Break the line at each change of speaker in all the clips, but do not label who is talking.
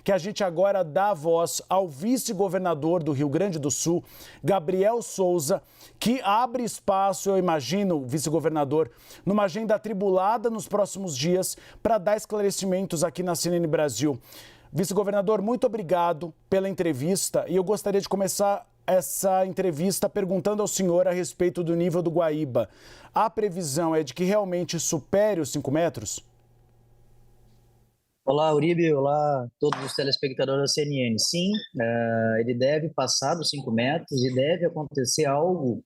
que a gente agora dá voz ao vice-governador do Rio Grande do Sul, Gabriel Souza, que abre espaço, eu imagino, vice-governador, numa agenda atribulada nos próximos dias para dar esclarecimentos aqui na CNN Brasil. Vice-governador, muito obrigado pela entrevista e eu gostaria de começar essa entrevista perguntando ao senhor a respeito do nível do Guaíba. A previsão é de que realmente supere os 5 metros?
Olá, Uribe. Olá a todos os telespectadores da CNN. Sim, ele deve passar dos 5 metros e deve acontecer algo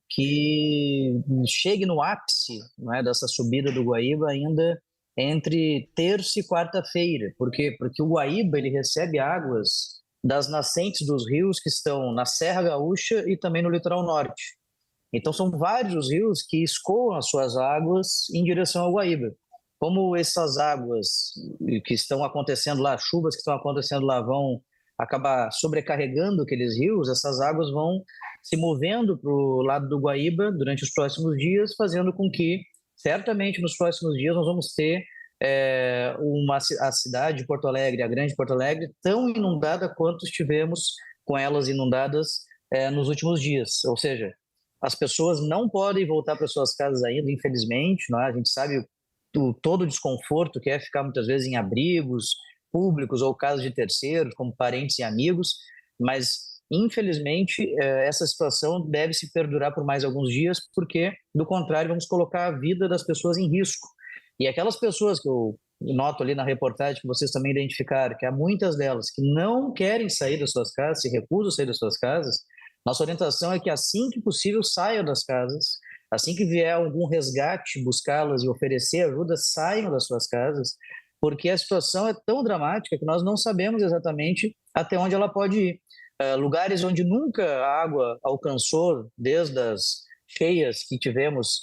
que chegue no ápice, não é, dessa subida do Guaíba ainda entre terça e quarta-feira. Por quê? Porque o Guaíba ele recebe águas das nascentes dos rios que estão na Serra Gaúcha e também no litoral norte. Então são vários os rios que escoam as suas águas em direção ao Guaíba. Como essas águas que estão acontecendo lá, chuvas que estão acontecendo lá vão acabar sobrecarregando aqueles rios, essas águas vão se movendo para o lado do Guaíba durante os próximos dias, fazendo com que certamente nos próximos dias nós vamos ter a cidade de Porto Alegre, a grande Porto Alegre, tão inundada quanto estivemos com elas inundadas nos últimos dias. Ou seja, as pessoas não podem voltar para suas casas ainda, infelizmente, não é? A gente sabe todo o desconforto que é ficar muitas vezes em abrigos públicos ou casas de terceiros, como parentes e amigos, mas infelizmente essa situação deve se perdurar por mais alguns dias, porque do contrário vamos colocar a vida das pessoas em risco. E aquelas pessoas que eu noto ali na reportagem, que vocês também identificaram, que há muitas delas que não querem sair das suas casas, se recusam a sair das suas casas, nossa orientação é que assim que possível saiam das casas, assim que vier algum resgate, buscá-las e oferecer ajuda, saiam das suas casas, porque a situação é tão dramática que nós não sabemos exatamente até onde ela pode ir. Lugares onde nunca a água alcançou, desde as cheias que tivemos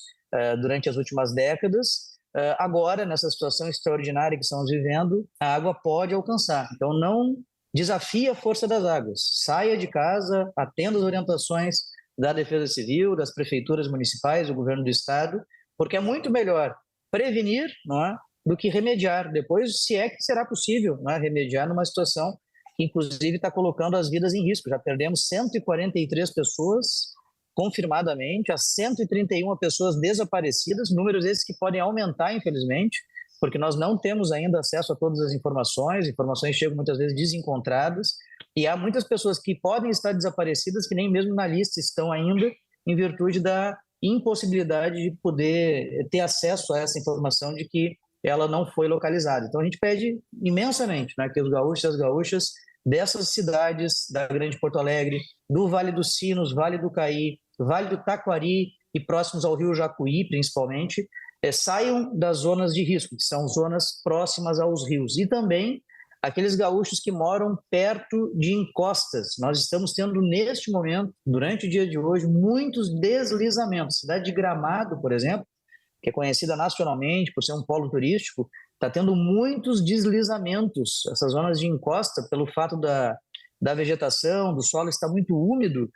durante as últimas décadas, agora, nessa situação extraordinária que estamos vivendo, a água pode alcançar. Então, não desafie a força das águas. Saia de casa, atenda as orientações da Defesa Civil, das prefeituras municipais, do governo do estado, porque é muito melhor prevenir, não é, do que remediar. Depois, se é que será possível, não é, remediar numa situação que, inclusive, está colocando as vidas em risco. Já perdemos 143 pessoas confirmadamente, há 131 pessoas desaparecidas, números esses que podem aumentar, infelizmente, porque nós não temos ainda acesso a todas as informações chegam muitas vezes desencontradas, e há muitas pessoas que podem estar desaparecidas que nem mesmo na lista estão ainda, em virtude da impossibilidade de poder ter acesso a essa informação de que ela não foi localizada. Então a gente pede imensamente, né, que os gaúchos e as gaúchas dessas cidades da grande Porto Alegre, do Vale dos Sinos, Vale do Caí, Vale do Taquari e próximos ao Rio Jacuí, principalmente, saiam das zonas de risco, que são zonas próximas aos rios. E também aqueles gaúchos que moram perto de encostas. Nós estamos tendo, neste momento, durante o dia de hoje, muitos deslizamentos. A cidade de Gramado, por exemplo, que é conhecida nacionalmente por ser um polo turístico, está tendo muitos deslizamentos. Essas zonas de encosta, pelo fato da vegetação, do solo estar muito úmido,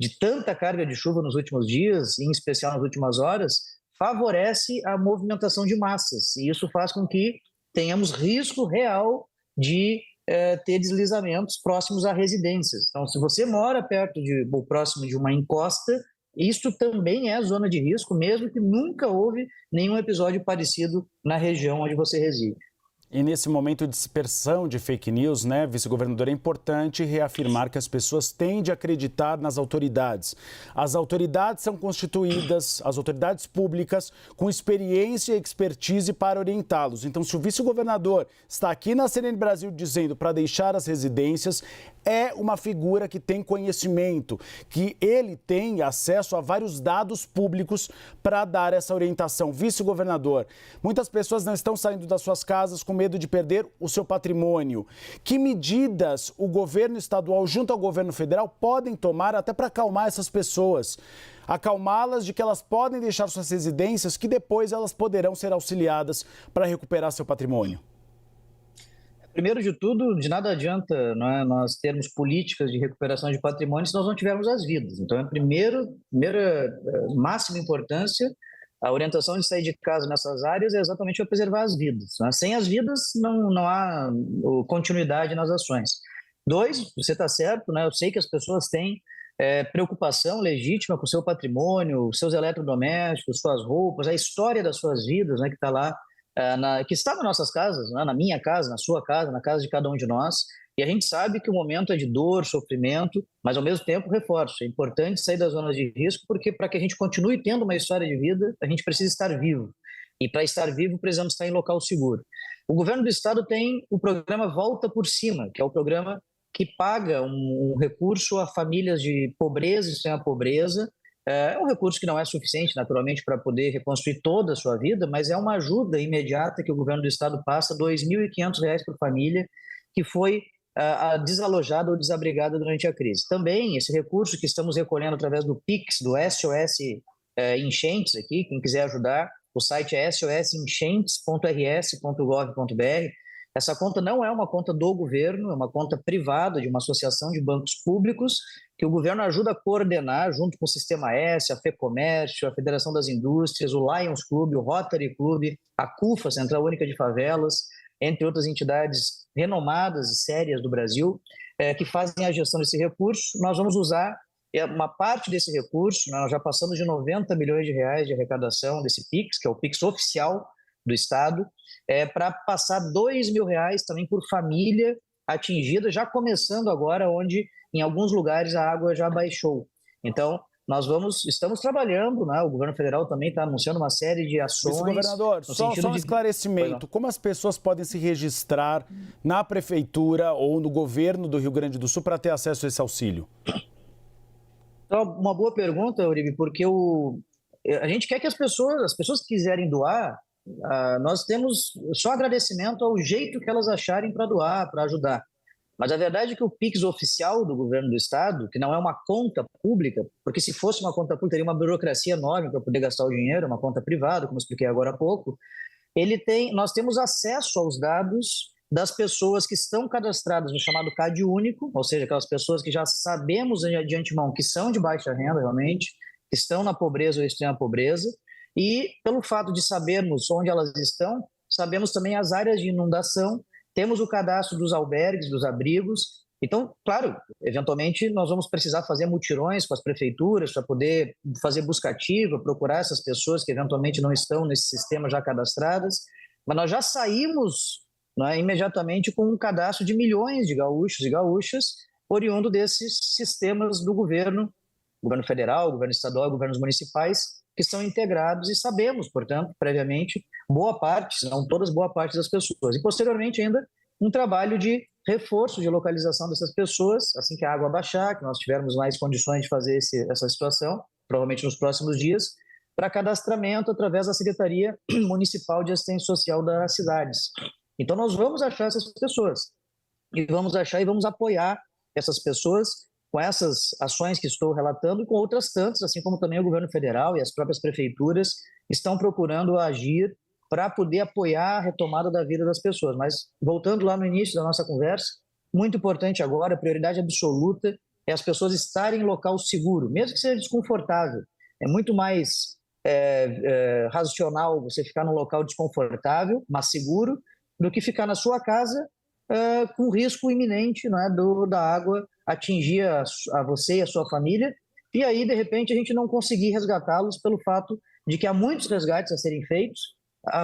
de tanta carga de chuva nos últimos dias, em especial nas últimas horas, favorece a movimentação de massas. E isso faz com que tenhamos risco real de ter deslizamentos próximos a residências. Então, se você mora ou próximo de uma encosta, isso também é zona de risco, mesmo que nunca houve nenhum episódio parecido na região onde você reside.
E nesse momento de dispersão de fake news, né, vice-governador, é importante reafirmar que as pessoas têm de acreditar nas autoridades. As autoridades são constituídas, as autoridades públicas, com experiência e expertise para orientá-los. Então, se o vice-governador está aqui na CNN Brasil dizendo para deixar as residências, é uma figura que tem conhecimento, que ele tem acesso a vários dados públicos para dar essa orientação. Vice-governador, muitas pessoas não estão saindo das suas casas com medo de perder o seu patrimônio. Que medidas o governo estadual, junto ao governo federal, podem tomar até para acalmar essas pessoas? Acalmá-las de que elas podem deixar suas residências, que depois elas poderão ser auxiliadas para recuperar seu patrimônio.
Primeiro de tudo, de nada adianta, não é, nós termos políticas de recuperação de patrimônio se nós não tivermos as vidas. Então, primeira máxima importância A orientação de sair de casa nessas áreas é exatamente para preservar as vidas, né? Sem as vidas, não há continuidade nas ações. 2, você está certo, né? Eu sei que as pessoas têm preocupação legítima com o seu patrimônio, seus eletrodomésticos, suas roupas, a história das suas vidas, né, que está lá, que está nas nossas casas, né, na minha casa, na sua casa, na casa de cada um de nós. E a gente sabe que o momento é de dor, sofrimento, mas ao mesmo tempo, reforço, é importante sair das zonas de risco, porque para que a gente continue tendo uma história de vida, a gente precisa estar vivo. E para estar vivo, precisamos estar em local seguro. O governo do estado tem o programa Volta por Cima, que é o programa que paga um recurso a famílias de pobreza e extrema pobreza. É um recurso que não é suficiente, naturalmente, para poder reconstruir toda a sua vida, mas é uma ajuda imediata que o governo do estado passa, R$ 2.500 por família que foi desalojada ou desabrigada durante a crise. Também esse recurso que estamos recolhendo através do Pix, do SOS Enchentes aqui, quem quiser ajudar, o site é sosenchentes.rs.gov.br. Essa conta não é uma conta do governo, é uma conta privada de uma associação de bancos públicos que o governo ajuda a coordenar junto com o Sistema S, a FEComércio, a Federação das Indústrias, o Lions Club, o Rotary Club, a CUFA, Central Única de Favelas, entre outras entidades renomadas e sérias do Brasil, que fazem a gestão desse recurso. Nós vamos usar uma parte desse recurso, nós já passamos de R$ 90 milhões de arrecadação desse PIX, que é o PIX oficial do Estado, para passar R$ 2.000 também por família atingida, já começando agora, onde em alguns lugares a água já baixou. Então, estamos trabalhando, né? O governo federal também está anunciando uma série de ações.
Vice-governador, só um esclarecimento. Como as pessoas podem se registrar na prefeitura ou no governo do Rio Grande do Sul para ter acesso a esse auxílio?
Então, uma boa pergunta, Uribe, porque a gente quer que as pessoas que quiserem doar, nós temos só agradecimento ao jeito que elas acharem para doar, para ajudar. Mas a verdade é que o PIX oficial do governo do estado, que não é uma conta pública, porque se fosse uma conta pública teria uma burocracia enorme para poder gastar o dinheiro, uma conta privada, como eu expliquei agora há pouco, nós temos acesso aos dados das pessoas que estão cadastradas no chamado CAD único, ou seja, aquelas pessoas que já sabemos de antemão que são de baixa renda realmente, que estão na pobreza ou extrema pobreza, e pelo fato de sabermos onde elas estão, sabemos também as áreas de inundação, temos o cadastro dos albergues, dos abrigos. Então, claro, eventualmente nós vamos precisar fazer mutirões com as prefeituras para poder fazer busca ativa, procurar essas pessoas que eventualmente não estão nesse sistema já cadastradas, mas nós já saímos, né, imediatamente com um cadastro de milhões de gaúchos e gaúchas oriundo desses sistemas do governo federal, governo estadual, governos municipais, que são integrados e sabemos, portanto, previamente, boa parte, se não todas, boa parte das pessoas. E, posteriormente, ainda, um trabalho de reforço de localização dessas pessoas, assim que a água baixar, que nós tivermos mais condições de fazer essa situação, provavelmente nos próximos dias, para cadastramento através da Secretaria Municipal de Assistência Social das cidades. Então, nós vamos achar essas pessoas, e vamos achar e vamos apoiar essas pessoas com essas ações que estou relatando e com outras tantas, assim como também o governo federal e as próprias prefeituras estão procurando agir para poder apoiar a retomada da vida das pessoas. Mas, voltando lá no início da nossa conversa, muito importante agora, a prioridade absoluta é as pessoas estarem em local seguro, mesmo que seja desconfortável. É muito mais racional você ficar num local desconfortável, mas seguro, do que ficar na sua casa com risco iminente, né, da água atingir a você e a sua família, e aí, de repente, a gente não conseguir resgatá-los pelo fato de que há muitos resgates a serem feitos,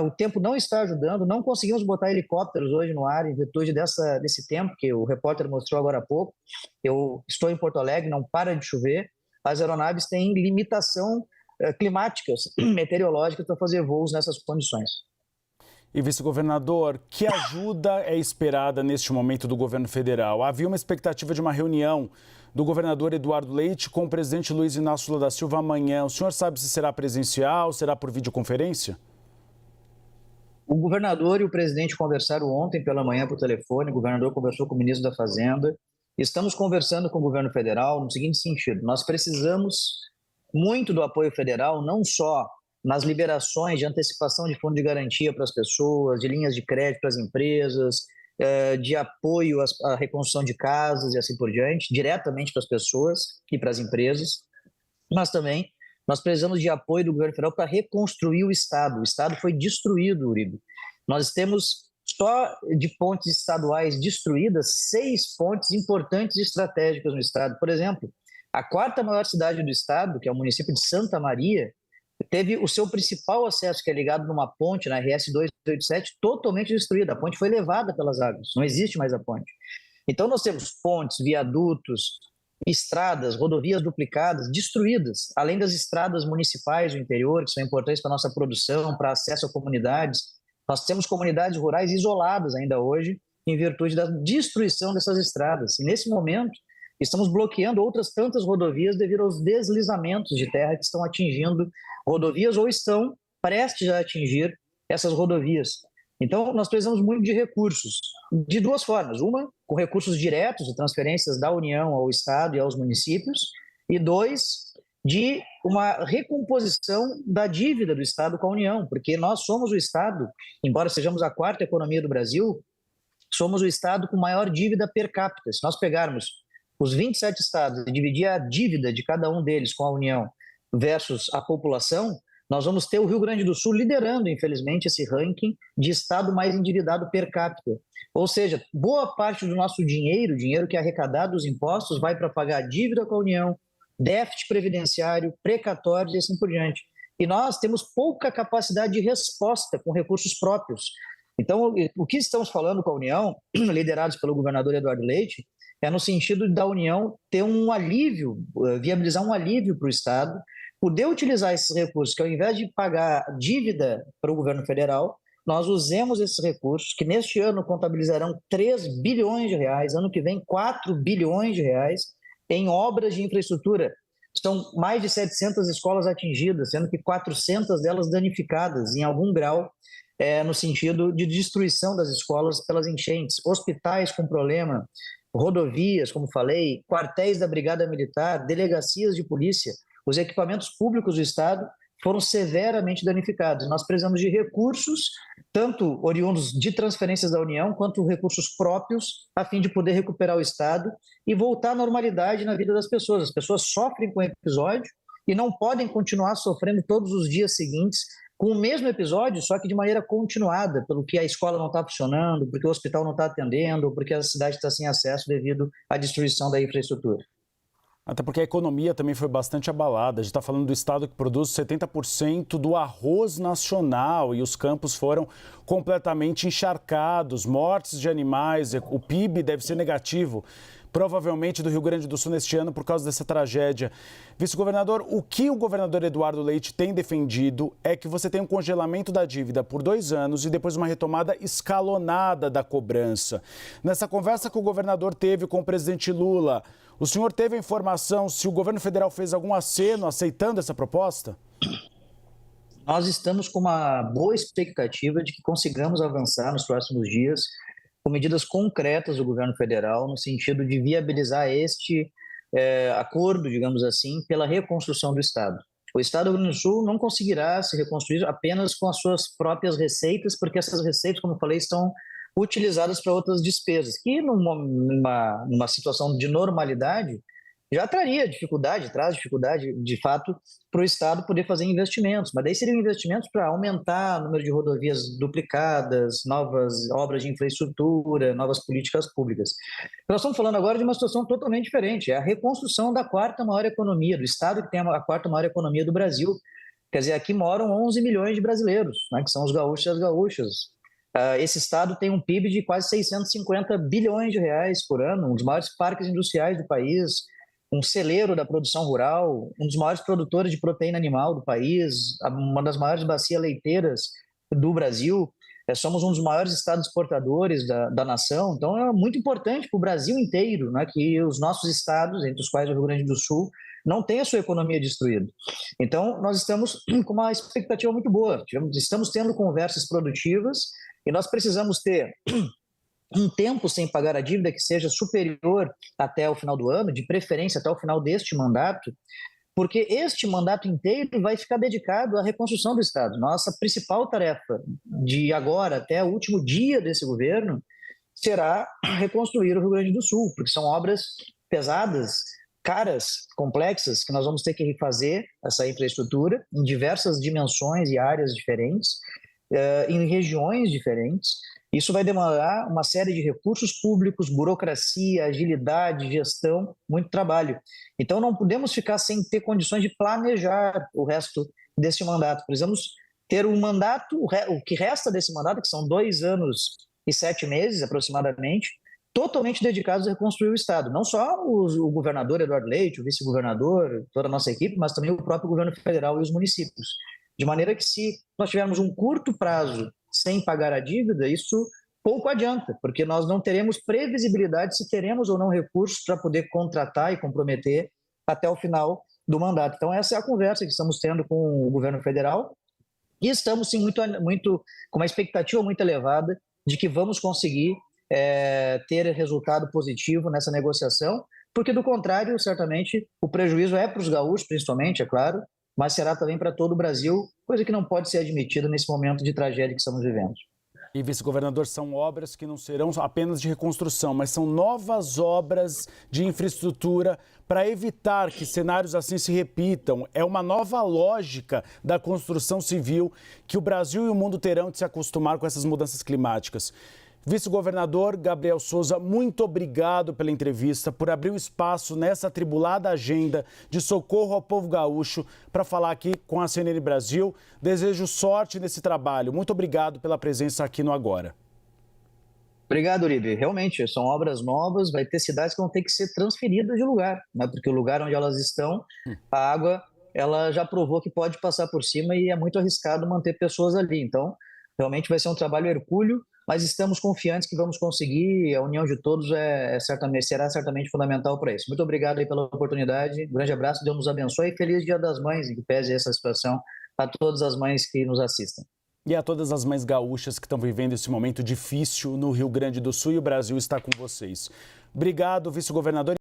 o tempo não está ajudando, não conseguimos botar helicópteros hoje no ar em virtude desse tempo que o repórter mostrou agora há pouco. Eu estou em Porto Alegre, não para de chover, as aeronaves têm limitação climáticas, meteorológicas para fazer voos nessas condições.
E, vice-governador, que ajuda é esperada neste momento do governo federal? Havia uma expectativa de uma reunião do governador Eduardo Leite com o presidente Luiz Inácio Lula da Silva amanhã. O senhor sabe se será presencial, será por videoconferência?
O governador e o presidente conversaram ontem pela manhã por telefone, o governador conversou com o ministro da Fazenda. Estamos conversando com o governo federal no seguinte sentido: nós precisamos muito do apoio federal, não só nas liberações de antecipação de fundo de garantia para as pessoas, de linhas de crédito para as empresas, de apoio à reconstrução de casas e assim por diante, diretamente para as pessoas e para as empresas, mas também nós precisamos de apoio do governo federal para reconstruir o Estado. O Estado foi destruído, Uribe. Nós temos só de pontes estaduais destruídas 6 pontes importantes e estratégicas no Estado. Por exemplo, a 4ª maior cidade do Estado, que é o município de Santa Maria, teve o seu principal acesso, que é ligado numa ponte, na RS 287, totalmente destruída. A ponte foi levada pelas águas, não existe mais a ponte. Então, nós temos pontes, viadutos, estradas, rodovias duplicadas, destruídas, além das estradas municipais do interior, que são importantes para a nossa produção, para acesso a comunidades. Nós temos comunidades rurais isoladas ainda hoje, em virtude da destruição dessas estradas. E, nesse momento, estamos bloqueando outras tantas rodovias devido aos deslizamentos de terra que estão atingindo rodovias ou estão prestes a atingir essas rodovias. Então, nós precisamos muito de recursos, de 2 formas. Uma, com recursos diretos, de transferências da União ao Estado e aos municípios, e 2, de uma recomposição da dívida do Estado com a União, porque nós somos o Estado, embora sejamos a 4ª economia do Brasil, somos o Estado com maior dívida per capita. Se nós pegarmos os 27 estados e dividir a dívida de cada um deles com a União versus a população, nós vamos ter o Rio Grande do Sul liderando, infelizmente, esse ranking de estado mais endividado per capita. Ou seja, boa parte do nosso dinheiro, dinheiro que é arrecadado dos impostos, vai para pagar dívida com a União, déficit previdenciário, precatórios e assim por diante. E nós temos pouca capacidade de resposta com recursos próprios. Então, o que estamos falando com a União, liderados pelo governador Eduardo Leite, é no sentido da União ter um alívio, viabilizar um alívio para o Estado, poder utilizar esses recursos, que ao invés de pagar dívida para o governo federal, nós usemos esses recursos, que neste ano contabilizarão 3 bilhões de reais, ano que vem 4 bilhões de reais, em obras de infraestrutura. São mais de 700 escolas atingidas, sendo que 400 delas danificadas em algum grau, no sentido de destruição das escolas pelas enchentes, hospitais com problema, rodovias, como falei, quartéis da Brigada Militar, delegacias de polícia. Os equipamentos públicos do Estado foram severamente danificados. Nós precisamos de recursos, tanto oriundos de transferências da União, quanto recursos próprios, a fim de poder recuperar o Estado e voltar à normalidade na vida das pessoas. As pessoas sofrem com o episódio e não podem continuar sofrendo todos os dias seguintes com o mesmo episódio, só que de maneira continuada, pelo que a escola não está funcionando, porque o hospital não está atendendo, porque a cidade está sem acesso devido à destruição da infraestrutura.
Até porque a economia também foi bastante abalada. A gente está falando do estado que produz 70% do arroz nacional e os campos foram completamente encharcados, mortes de animais, o PIB deve ser negativo, provavelmente do Rio Grande do Sul neste ano por causa dessa tragédia. Vice-governador, o que o governador Eduardo Leite tem defendido é que você tem um congelamento da dívida por 2 anos e depois uma retomada escalonada da cobrança. Nessa conversa que o governador teve com o presidente Lula, o senhor teve a informação se o governo federal fez algum aceno aceitando essa proposta?
Nós estamos com uma boa expectativa de que consigamos avançar nos próximos dias com medidas concretas do governo federal no sentido de viabilizar este acordo, digamos assim, pela reconstrução do Estado. O Estado do Rio Grande do Sul não conseguirá se reconstruir apenas com as suas próprias receitas, porque essas receitas, como eu falei, estão utilizadas para outras despesas, que numa situação de normalidade já traria dificuldade, traz dificuldade, de fato, para o Estado poder fazer investimentos. Mas daí seriam investimentos para aumentar o número de rodovias duplicadas, novas obras de infraestrutura, novas políticas públicas. Nós estamos falando agora de uma situação totalmente diferente, é a reconstrução da 4ª maior economia, do Estado que tem a 4ª maior economia do Brasil. Quer dizer, aqui moram 11 milhões de brasileiros, né, que são os gaúchos e as gaúchas. Esse estado tem um PIB de quase 650 bilhões de reais por ano, um dos maiores parques industriais do país, um celeiro da produção rural, um dos maiores produtores de proteína animal do país, uma das maiores bacias leiteiras do Brasil. Somos um dos maiores estados exportadores da nação, então é muito importante para o Brasil inteiro, né, que os nossos estados, entre os quais o Rio Grande do Sul, não tenham a sua economia destruída. Então, nós estamos com uma expectativa muito boa, estamos tendo conversas produtivas e nós precisamos ter um tempo sem pagar a dívida que seja superior até o final do ano, de preferência até o final deste mandato, porque este mandato inteiro vai ficar dedicado à reconstrução do Estado. Nossa principal tarefa de agora até o último dia desse governo será reconstruir o Rio Grande do Sul, porque são obras pesadas, caras, complexas, que nós vamos ter que refazer essa infraestrutura em diversas dimensões e áreas diferentes, em regiões diferentes. Isso vai demandar uma série de recursos públicos, burocracia, agilidade, gestão, muito trabalho. Então, não podemos ficar sem ter condições de planejar o resto desse mandato. Precisamos ter um mandato, o que resta desse mandato, que são 2 anos e 7 meses aproximadamente, totalmente dedicados a reconstruir o Estado. Não só o governador Eduardo Leite, o vice-governador, toda a nossa equipe, mas também o próprio governo federal e os municípios. De maneira que, se nós tivermos um curto prazo sem pagar a dívida, isso pouco adianta, porque nós não teremos previsibilidade se teremos ou não recursos para poder contratar e comprometer até o final do mandato. Então, essa é a conversa que estamos tendo com o governo federal e estamos, sim, com uma expectativa muito elevada de que vamos conseguir ter resultado positivo nessa negociação, porque, do contrário, certamente, o prejuízo é para os gaúchos, principalmente, é claro, mas será também para todo o Brasil, coisa que não pode ser admitida nesse momento de tragédia que estamos vivendo.
E, vice-governador, são obras que não serão apenas de reconstrução, mas são novas obras de infraestrutura para evitar que cenários assim se repitam. É uma nova lógica da construção civil que o Brasil e o mundo terão de se acostumar com essas mudanças climáticas. Vice-governador Gabriel Souza, muito obrigado pela entrevista, por abrir o espaço nessa atribulada agenda de socorro ao povo gaúcho para falar aqui com a CNN Brasil. Desejo sorte nesse trabalho. Muito obrigado pela presença aqui no Agora.
Obrigado, Uribe. Realmente, são obras novas, vai ter cidades que vão ter que ser transferidas de lugar, né? Porque o lugar onde elas estão, a água, ela já provou que pode passar por cima e é muito arriscado manter pessoas ali. Então, realmente vai ser um trabalho hercúleo, mas estamos confiantes que vamos conseguir, a união de todos será certamente fundamental para isso. Muito obrigado aí pela oportunidade, um grande abraço, Deus nos abençoe e feliz Dia das Mães, em que pese essa situação, a todas as mães que nos assistem.
E a todas as mães gaúchas que estão vivendo esse momento difícil no Rio Grande do Sul, e o Brasil está com vocês. Obrigado, vice-governador.